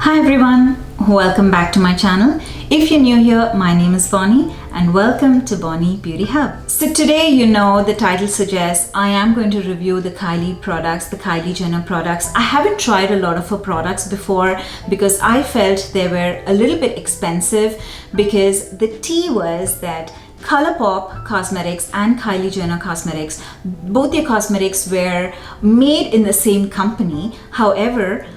Hi everyone, welcome back to my channel. If you're new here, my name is Bonny and welcome to Bonny Beauty Hub. So today, you know, the title suggests I am going to review the Kylie products, the Kylie Jenner products. I haven't tried a lot of her products before because I felt they were a little bit expensive, because the tea was that Kylie Cosmetics and Kylie Jenner Cosmetics, both their cosmetics were made in the same company. However,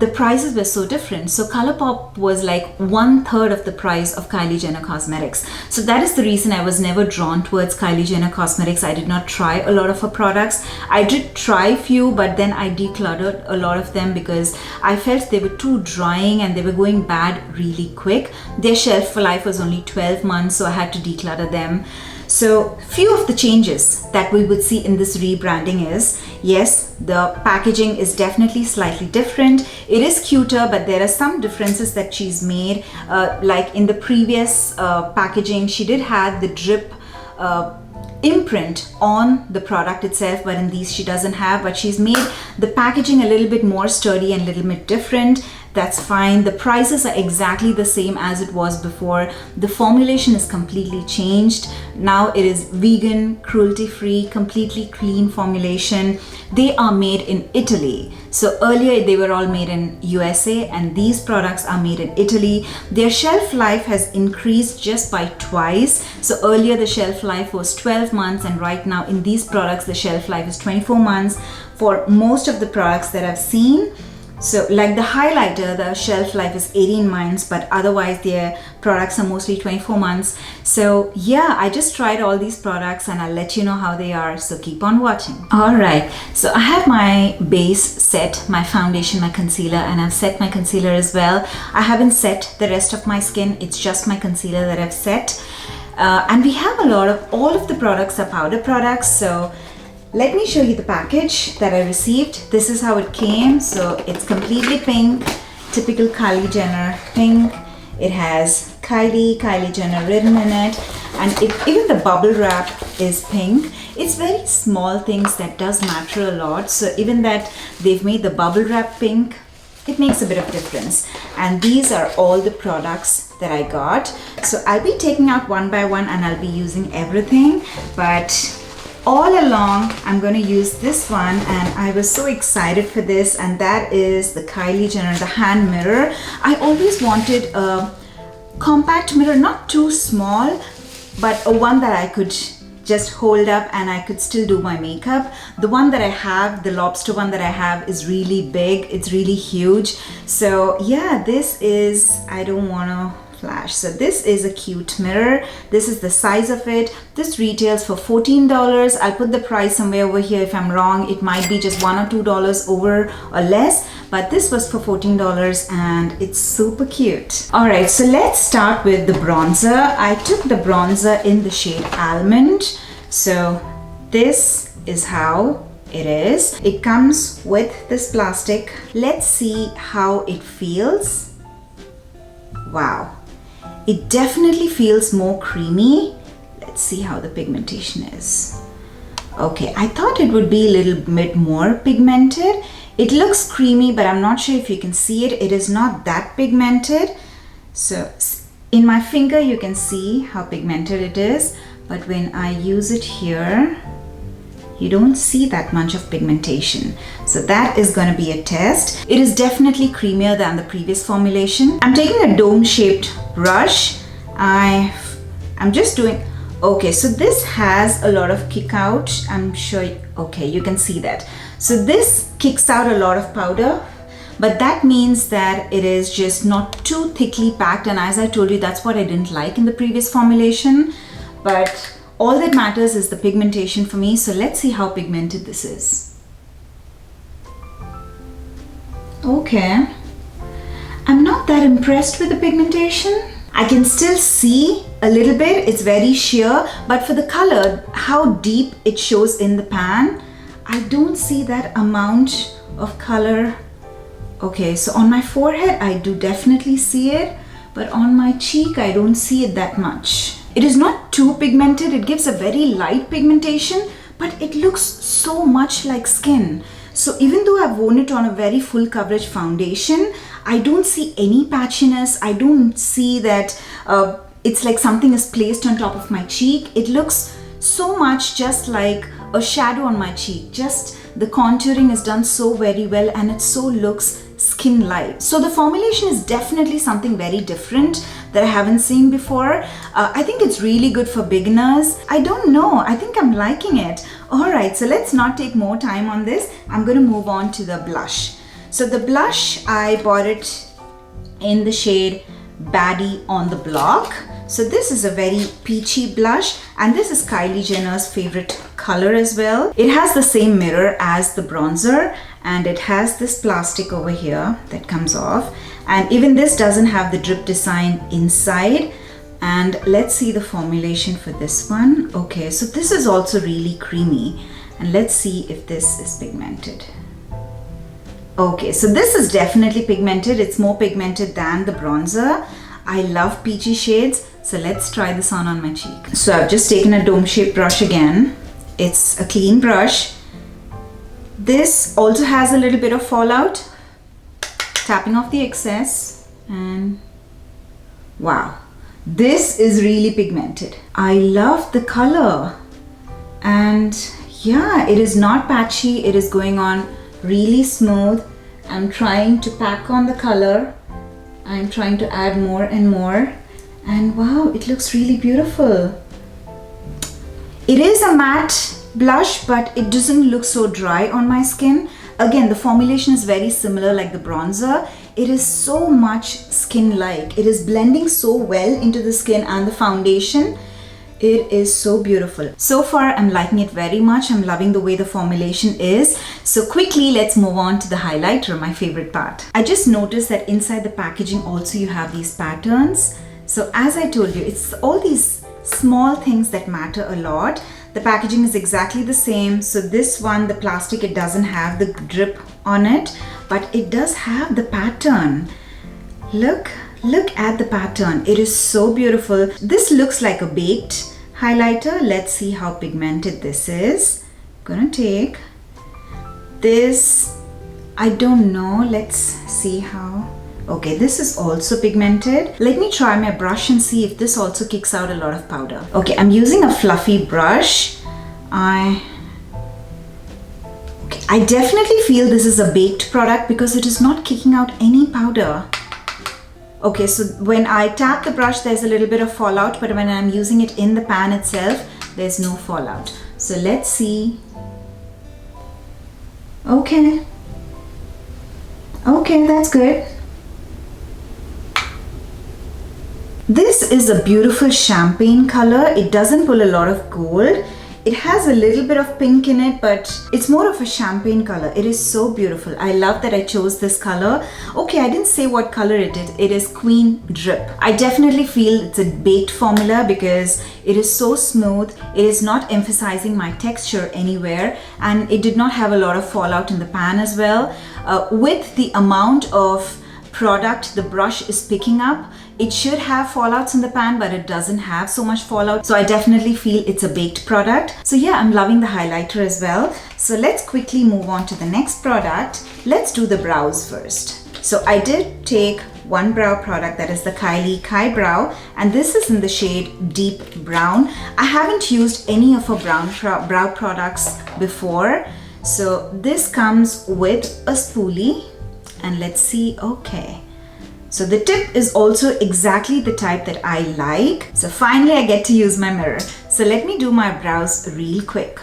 the prices were so different. So Colourpop was like 1/3 of the price of Kylie Jenner Cosmetics. So that is the reason I was never drawn towards Kylie Jenner Cosmetics. I did not try a lot of her products. I did try few, but then I decluttered a lot of them because I felt they were too drying and they were going bad really quick. Their shelf life was only 12 months, so I had to declutter them. So few of the changes that we would see in this rebranding is, yes, the packaging is definitely slightly different. It is cuter, but there are some differences that she's made. Like in the previous packaging, she did have the drip imprint on the product itself, but in these she doesn't have. But she's made the packaging a little bit more sturdy and a little bit different. That's fine. The prices are exactly the same as it was before. The formulation is completely changed. Now it is vegan, cruelty-free, completely clean formulation. They are made in Italy. So earlier they were all made in USA, and these products are made in Italy. Their shelf life has increased just by twice. So earlier the shelf life was 12 months, and right now in these products the shelf life is 24 months for most of the products that I've seen. So like the highlighter, the shelf life is 18 months, but otherwise their products are mostly 24 months. So yeah, I just tried all these products and I'll let you know how they are. So keep on watching. All right, so I have my base set, my foundation, my concealer, and I've set my concealer as well. I haven't set the rest of my skin. It's just my concealer that I've set. And we have all of the products are powder products. So let me show you the package that I received. This is how it came. So it's completely pink, typical Kylie Jenner pink. It has Kylie Jenner written in it, and even the bubble wrap is pink. It's very small things that does matter a lot. So even that they've made the bubble wrap pink, it makes a bit of difference. And these are all the products that I got. So I'll be taking out one by one and I'll be using everything, but all along I'm going to use this one, and I was so excited for this, and that is the Kylie Jenner, the hand mirror. I always wanted a compact mirror, not too small, but a one that I could just hold up and I could still do my makeup. The one that I have, the lobster one that I have, is really big. It's really huge. So yeah, this is, I don't want to flash. So this is a cute mirror. This is the size of it. This retails for $14. I'll put the price somewhere over here. If I'm wrong, it might be just $1 or $2 over or less, but this was for $14 and it's super cute. All right, so let's start with the bronzer. I took the bronzer in the shade Almond. So this is how it is. It comes with this plastic. Let's see how it feels. Wow. It definitely feels more creamy. Let's see how the pigmentation is. Okay, I thought it would be a little bit more pigmented. It looks creamy, but I'm not sure if you can see it. It is not that pigmented. So in my finger, you can see how pigmented it is. But when I use it here, you don't see that much of pigmentation. So that is going to be a test. It is definitely creamier than the previous formulation. I'm taking a dome-shaped brush. I'm just doing, okay, so this has a lot of kick out. I'm sure, okay, you can see that. So this kicks out a lot of powder, but that means that it is just not too thickly packed. And as I told you, that's what I didn't like in the previous formulation. But all that matters is the pigmentation for me. So let's see how pigmented this is. Okay. I'm not that impressed with the pigmentation. I can still see a little bit. It's very sheer, but for the color, how deep it shows in the pan, I don't see that amount of color. Okay, so on my forehead, I do definitely see it, but on my cheek, I don't see it that much. It is not too pigmented. It gives a very light pigmentation, but it looks so much like skin. So even though I've worn it on a very full coverage foundation, I don't see any patchiness. I don't see that it's like something is placed on top of my cheek. It looks so much just like a shadow on my cheek. Just the contouring is done so very well, and it so looks skin light. So the formulation is definitely something very different that I haven't seen before. I think it's really good for beginners. I don't know, I think I'm liking it. Alright, so let's not take more time on this. I'm going to move on to the blush. So the blush, I bought it in the shade Baddie on the Block. So this is a very peachy blush, and this is Kylie Jenner's favorite color as well. It has the same mirror as the bronzer, and it has this plastic over here that comes off, and even this doesn't have the drip design inside. And let's see the formulation for this one. Okay, so this is also really creamy, and let's see if this is pigmented. Okay, so this is definitely pigmented. It's more pigmented than the bronzer. I love peachy shades, so let's try this on my cheek. So I've just taken a dome shaped brush again. It's a clean brush. This also has a little bit of fallout. Tapping off the excess, and wow, this is really pigmented. I love the color, and yeah, it is not patchy. It is going on really smooth. I'm trying to pack on the color. I'm trying to add more and more, and wow, it looks really beautiful. It is a matte blush, but it doesn't look so dry on my skin. Again, the formulation is very similar like the bronzer. It is so much skin-like. It is blending so well into the skin and the foundation. It is so beautiful. So far, I'm liking it very much. I'm loving the way the formulation is. So quickly, let's move on to the highlighter, my favorite part. I just noticed that inside the packaging also you have these patterns. So as I told you, it's all these small things that matter a lot. The packaging is exactly the same. So this one, the plastic, it doesn't have the drip on it, but it does have the pattern. Look at the pattern. It is so beautiful. This looks like a baked highlighter. Let's see how pigmented this is. I'm gonna take this. I don't know. Let's see how. Okay, this is also pigmented. Let me try my brush and see if this also kicks out a lot of powder. Okay, I'm using a fluffy brush. I definitely feel this is a baked product because it is not kicking out any powder. Okay, so when I tap the brush, there's a little bit of fallout, but when I'm using it in the pan itself, there's no fallout. So let's see. Okay, that's good. This is a beautiful champagne color. It doesn't pull a lot of gold. It has a little bit of pink in it, but it's more of a champagne color. It is so beautiful. I love that I chose this color. Okay, I didn't say what color it is. It is Queen Drip. I definitely feel it's a baked formula because it is so smooth. It is not emphasizing my texture anywhere, and it did not have a lot of fallout in the pan as well. With the amount of product the brush is picking up, it should have fallouts in the pan, but it doesn't have so much fallout. So I definitely feel it's a baked product. So yeah, I'm loving the highlighter as well. So let's quickly move on to the next product. Let's do the brows first. So I did take one brow product, that is the Kylie Kai Brow, and this is in the shade Deep Brown. I haven't used any of her brow products before. So this comes with a spoolie, and let's see. Okay, so the tip is also exactly the type that I like. So finally I get to use my mirror. So let me do my brows real quick.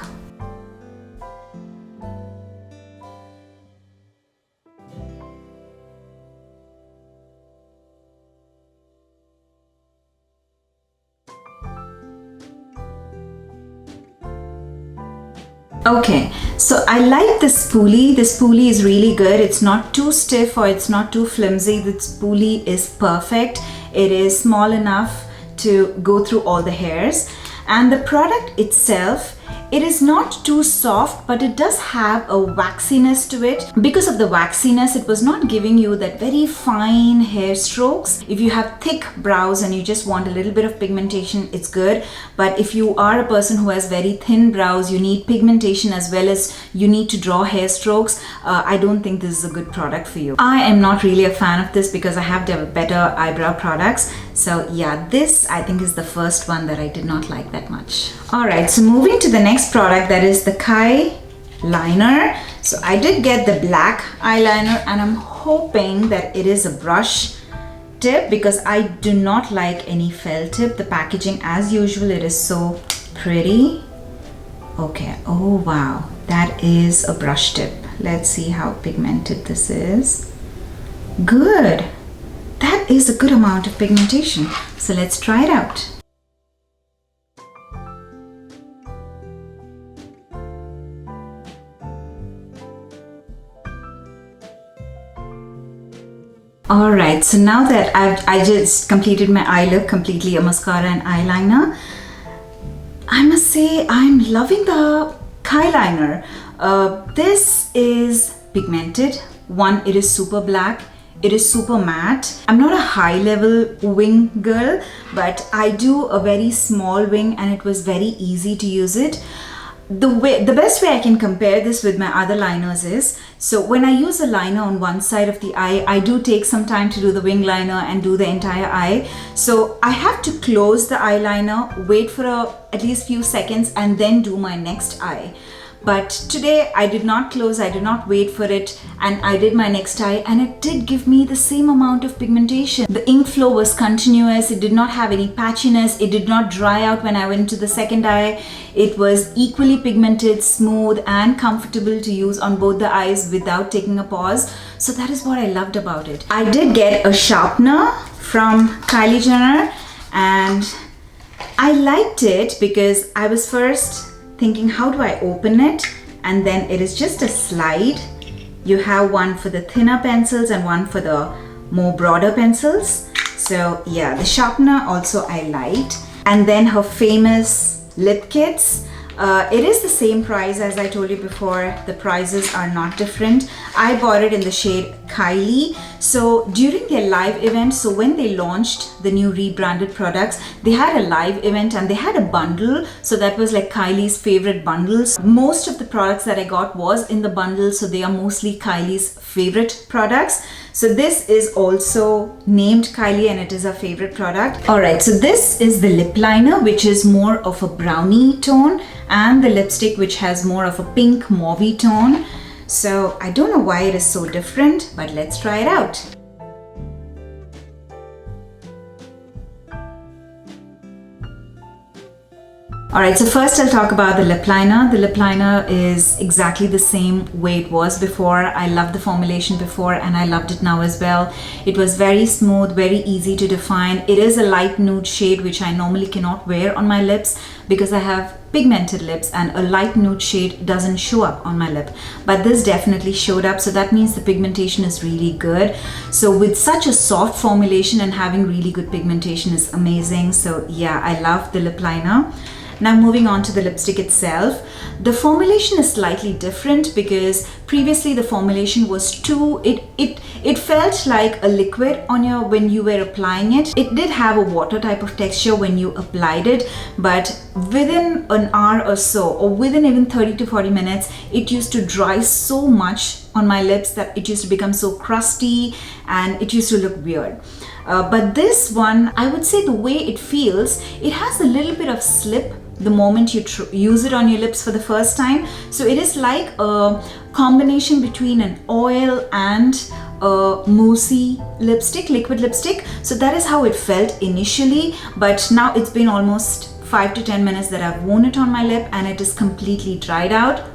Okay, so I like the spoolie. The spoolie is really good. It's not too stiff or it's not too flimsy. The spoolie is perfect. It is small enough to go through all the hairs. And the product itself It is not too soft, but it does have a waxiness to it. Because of the waxiness, it was not giving you that very fine hair strokes. If you have thick brows and you just want a little bit of pigmentation, it's good. But if you are a person who has very thin brows, you need pigmentation as well as you need to draw hair strokes, I don't think this is a good product for you. I am not really a fan of this because I have better eyebrow products. So yeah, this I think is the first one that I did not like that much. Alright, so moving to the next product, that is the Eyeliner. So I did get the black eyeliner and I'm hoping that it is a brush tip because I do not like any felt tip. The packaging as usual, it is so pretty. Okay, oh wow, that is a brush tip. Let's see how pigmented this is. Good. That is a good amount of pigmentation. So let's try it out. Alright, so now that I just completed my eye look, completely a mascara and eyeliner, I must say I'm loving the Eyeliner. This is pigmented. One, it is super black. It is super matte. I'm not a high level wing girl, but I do a very small wing and it was very easy to use it. The best way I can compare this with my other liners is, so when I use a liner on one side of the eye, I do take some time to do the wing liner and do the entire eye. So I have to close the eyeliner, wait for at least few seconds and then do my next eye. But today I did not close, I did not wait for it, and I did my next eye and it did give me the same amount of pigmentation. The ink flow was continuous, it did not have any patchiness, it did not dry out when I went to the second eye. It was equally pigmented, smooth and comfortable to use on both the eyes without taking a pause. So that is what I loved about it. I did get a sharpener from Kylie Jenner and I liked it because I was first thinking, how do I open it? And then it is just a slide. You have one for the thinner pencils and one for the more broader pencils. So yeah, the sharpener also I liked. And then her famous lip kits. It is the same price as I told you before. The prices are not different. I bought it in the shade Kylie. So during their live event, so when they launched the new rebranded products, they had a live event and they had a bundle. So that was like Kylie's favorite bundles. Most of the products that I got was in the bundle. So they are mostly Kylie's favorite products. So this is also named Kylie and it is her favorite product. Alright, so this is the lip liner, which is more of a brownie tone, and the lipstick, which has more of a pink mauvey tone. So I don't know why it is so different, but let's try it out. Alright, so first I'll talk about the lip liner. The lip liner is exactly the same way it was before. I loved the formulation before and I loved it now as well. It was very smooth, very easy to define. It is a light nude shade, which I normally cannot wear on my lips because I have pigmented lips and a light nude shade doesn't show up on my lip. But this definitely showed up, so that means the pigmentation is really good. So with such a soft formulation and having really good pigmentation is amazing. So yeah, I love the lip liner. Now moving on to the lipstick itself. The formulation is slightly different because previously the formulation was it felt like a liquid on when you were applying it. It did have a water type of texture when you applied it, but within an hour or so, or within even 30 to 40 minutes, it used to dry so much on my lips that it used to become so crusty and it used to look weird. But this one, I would say the way it feels, it has a little bit of slip the moment you use it on your lips for the first time. So it is like a combination between an oil and a moussey lipstick, liquid lipstick. So that is how it felt initially, but now it's been almost 5 to 10 minutes that I've worn it on my lip and it is completely dried out.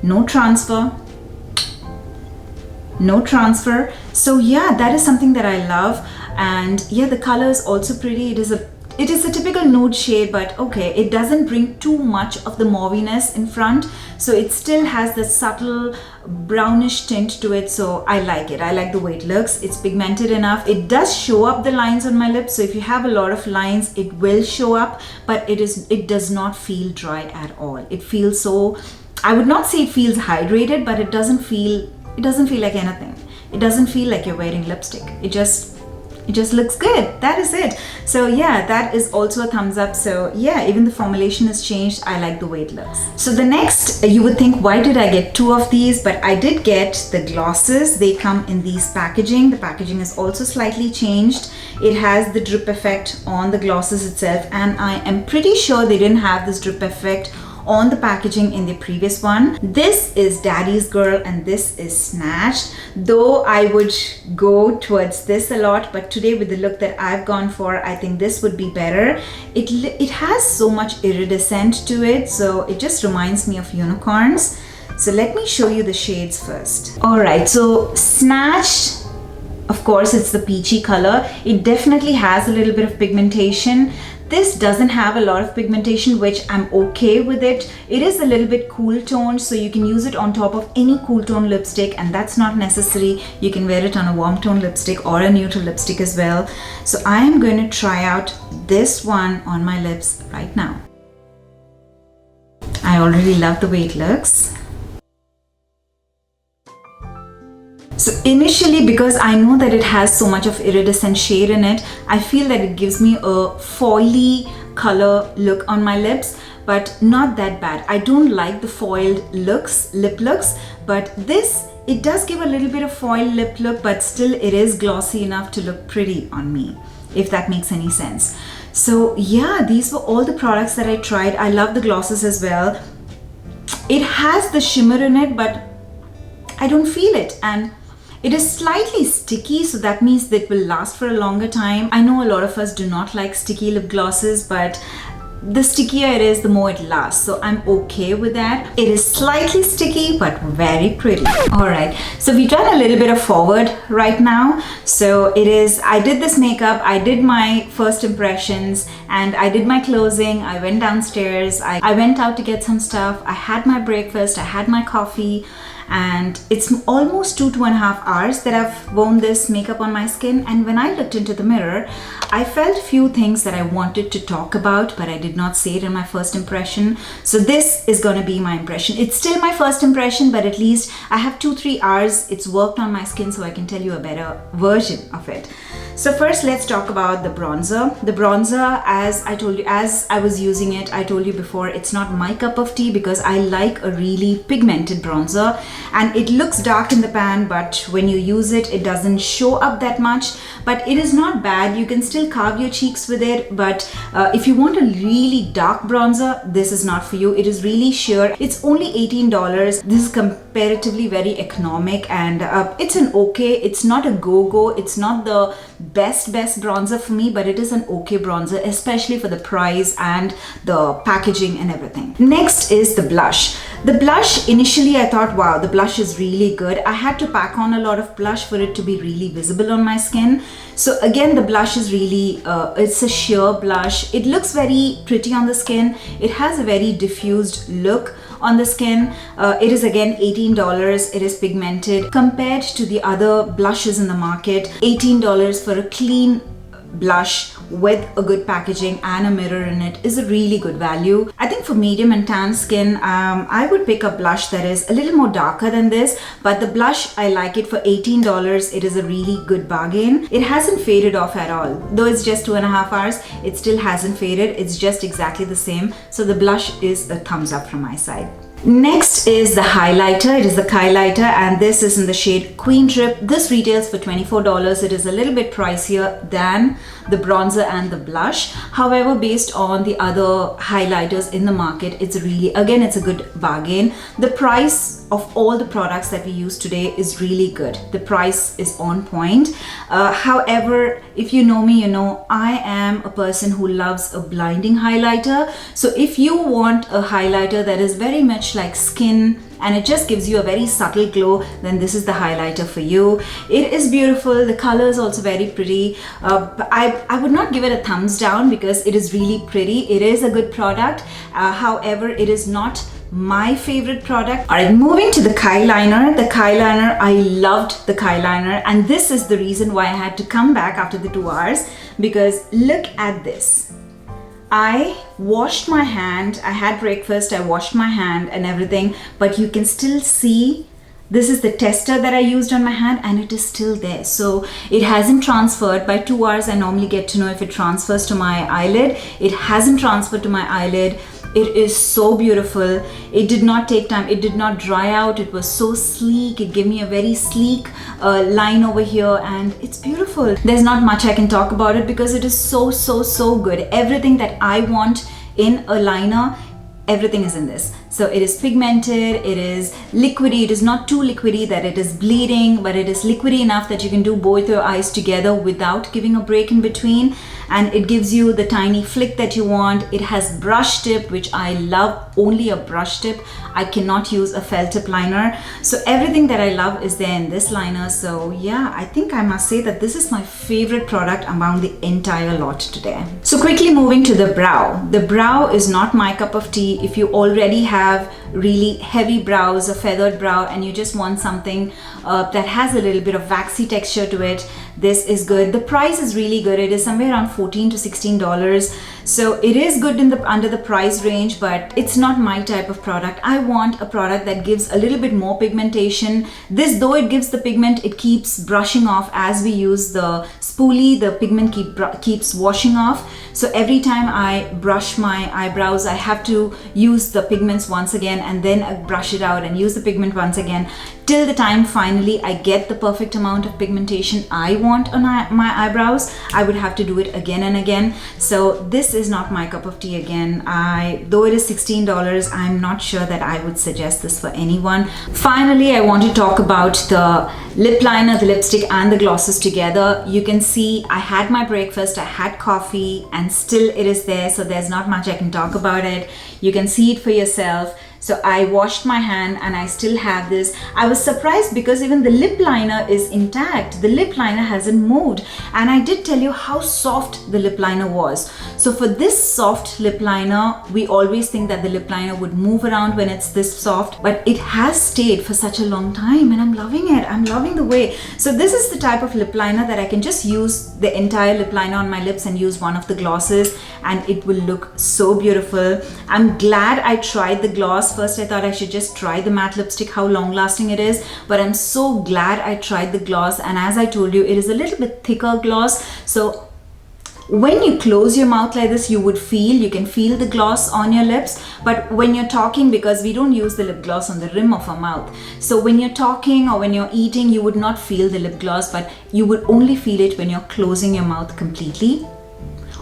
No transfer. No transfer. So yeah, that is something that I love. And yeah, the color is also pretty. It is It is a typical nude shade, but okay, it doesn't bring too much of the mauviness in front, so it still has the subtle brownish tint to it. So I like it. I like the way it looks. It's pigmented enough. It does show up the lines on my lips, so if you have a lot of lines, it will show up, but it does not feel dry at all. It feels so, I would not say it feels hydrated, but it doesn't feel like anything. It doesn't feel like you're wearing lipstick. It just looks good. That is it. So yeah, that is also a thumbs up. So yeah, even the formulation has changed. I like the way it looks. So the next, you would think, why did I get 2 of these? But I did get the glosses. They come in these packaging. The packaging is also slightly changed. It has the drip effect on the glosses itself, and I am pretty sure they didn't have this drip effect on the packaging in the previous one. This is Daddy's Girl and this is Snatched, though I would go towards this a lot, but today with the look that I've gone for, I think this would be better. It has so much iridescent to it, so it just reminds me of unicorns. So let me show you the shades first. Alright, so Snatched, of course, it's the peachy color. It definitely has a little bit of pigmentation. This doesn't have a lot of pigmentation, which I'm okay with it. It is a little bit cool toned, so you can use it on top of any cool tone lipstick, and that's not necessary. You can wear it on a warm tone lipstick or a neutral lipstick as well. So I am going to try out this one on my lips right now. I already love the way it looks. So initially, because I know that it has so much of iridescent shade in it, I feel that it gives me a foily color look on my lips, but not that bad. I don't like the foiled lip looks, but this, it does give a little bit of foiled lip look, but still it is glossy enough to look pretty on me, if that makes any sense. So yeah, these were all the products that I tried. I love the glosses as well. It has the shimmer in it, but I don't feel it, and it is slightly sticky, so that means that it will last for a longer time. I know a lot of us do not like sticky lip glosses, but the stickier it is, the more it lasts. So I'm okay with that. It is slightly sticky, but very pretty. All right, so we've done a little bit of forward right now. So it is, I did this makeup, I did my first impressions, and I did my closing. I went downstairs, I went out to get some stuff. I had my breakfast, I had my coffee, and it's almost 2.5 hours that I've worn this makeup on my skin. And when I looked into the mirror, I felt few things that I wanted to talk about, but I did not say it in my first impression. So this is going to be my impression. It's still my first impression, but at least I have 2-3 hours. It's worked on my skin, so I can tell you a better version of it. So first, let's talk about the bronzer. The bronzer, as I told you, as I was using it, I told you before, it's not my cup of tea because I like a really pigmented bronzer, and it looks dark in the pan, but when you use it, it doesn't show up that much. But it is not bad. You can still carve your cheeks with it, but if you want a really dark bronzer, this is not for you. It is really sheer. It's only $18. This is comparatively very economic, and it's an okay. It's not a go-go. It's not the best bronzer for me, but it is an okay bronzer, especially for the price and the packaging and everything. Next is the blush. The blush, initially I thought, wow, the blush is really good. I had to pack on a lot of blush for it to be really visible on my skin. So again, the blush is really, it's a sheer blush. It looks very pretty on the skin. It has a very diffused look on the skin. It is again $18. It is pigmented. Compared to the other blushes in the market, $18 for a clean blush with a good packaging and a mirror in it is a really good value. I think for medium and tan skin, I would pick a blush that is a little more darker than this, but the blush, I like it for $18. It is a really good bargain. It hasn't faded off at all. Though it's just 2.5 hours, it still hasn't faded. It's just exactly the same. So the blush is a thumbs up from my side. Next is the highlighter. It is the Kylie, and this is in the shade Queen Drip. This retails for $24. It is a little bit pricier than the bronzer and the blush. However, based on the other highlighters in the market, it's really, again, it's a good bargain. The price of all the products that we use today is really good. The price is on point. However, if you know me, you know I am a person who loves a blinding highlighter. So if you want a highlighter that is very much like skin and it just gives you a very subtle glow, then this is the highlighter for you. It is beautiful. The color is also very pretty. I would not give it a thumbs down because it is really pretty. It is a good product. However, it is not my favorite product. All right, moving to the Kyliner. The Kyliner, I loved the Kyliner, and this is the reason why I had to come back after the 2 hours, because look at this. I washed my hand, I had breakfast, I washed my hand and everything, but you can still see this is the tester that I used on my hand, and it is still there. So it hasn't transferred. By 2 hours, I normally get to know if it transfers to my eyelid. It hasn't transferred to my eyelid. It is so beautiful. It did not take time. It did not dry out. It was so sleek. It gave me a very sleek line over here, and it's beautiful. There's not much I can talk about it because it is so good. Everything that I want in a liner, everything is in this. So it is pigmented, it is liquidy. It is not too liquidy that it is bleeding, but it is liquidy enough that you can do both your eyes together without giving a break in between, and it gives you the tiny flick that you want. It has brush tip, which I love, only a brush tip. I cannot use a felt tip liner. So everything that I love is there in this liner. So yeah, I think I must say that this is my favorite product among the entire lot today. So quickly moving to the brow. The brow is not my cup of tea. If you already have really heavy brows, a feathered brow, and you just want something that has a little bit of waxy texture to it, this is good. The price is really good. It is somewhere around $14 to $16. So it is good in the under the price range, but it's not my type of product. I want a product that gives a little bit more pigmentation. This, though it gives the pigment, it keeps brushing off as we use the spoolie. The pigment keeps washing off. So every time I brush my eyebrows, I have to use the pigments once again, and then I brush it out and use the pigment once again, till the time finally I get the perfect amount of pigmentation I want on my eyebrows. I would have to do it again and again. So this is not my cup of tea again. Though it is $16, I'm not sure that I would suggest this for anyone. Finally, I want to talk about the lip liner, the lipstick, and the glosses together. You can see I had my breakfast, I had coffee, and still it is there. So there's not much I can talk about it. You can see it for yourself. So I washed my hand and I still have this. I was surprised because even the lip liner is intact. The lip liner hasn't moved. And I did tell you how soft the lip liner was. So for this soft lip liner, we always think that the lip liner would move around when it's this soft, but it has stayed for such a long time, and I'm loving it. I'm loving the way. So this is the type of lip liner that I can just use the entire lip liner on my lips and use one of the glosses, and it will look so beautiful. I'm glad I tried the gloss. First, I thought I should just try the matte lipstick, how long lasting it is, but I'm so glad I tried the gloss. And as I told you, it is a little bit thicker gloss. So when you close your mouth like this, you can feel the gloss on your lips. But when you're talking, because we don't use the lip gloss on the rim of our mouth, so when you're talking or when you're eating, you would not feel the lip gloss, but you would only feel it when you're closing your mouth completely,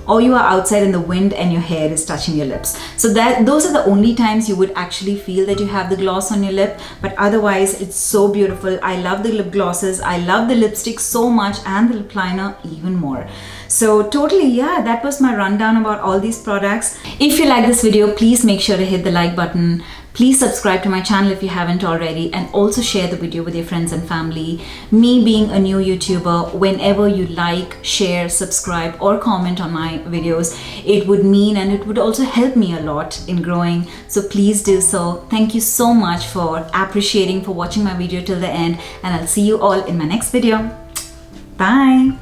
or you are outside in the wind and your hair is touching your lips. So those are the only times you would actually feel that you have the gloss on your lip, but otherwise it's so beautiful. I love the lip glosses, I love the lipstick so much, and the lip liner even more. So totally, yeah, that was my rundown about all these products. If you like this video, please make sure to hit the like button. Please subscribe to my channel if you haven't already, and also share the video with your friends and family. Me being a new YouTuber, whenever you like, share, subscribe, or comment on my videos, it would mean, and it would also help me a lot in growing. So please do so. Thank you so much for appreciating, for watching my video till the end, and I'll see you all in my next video. Bye.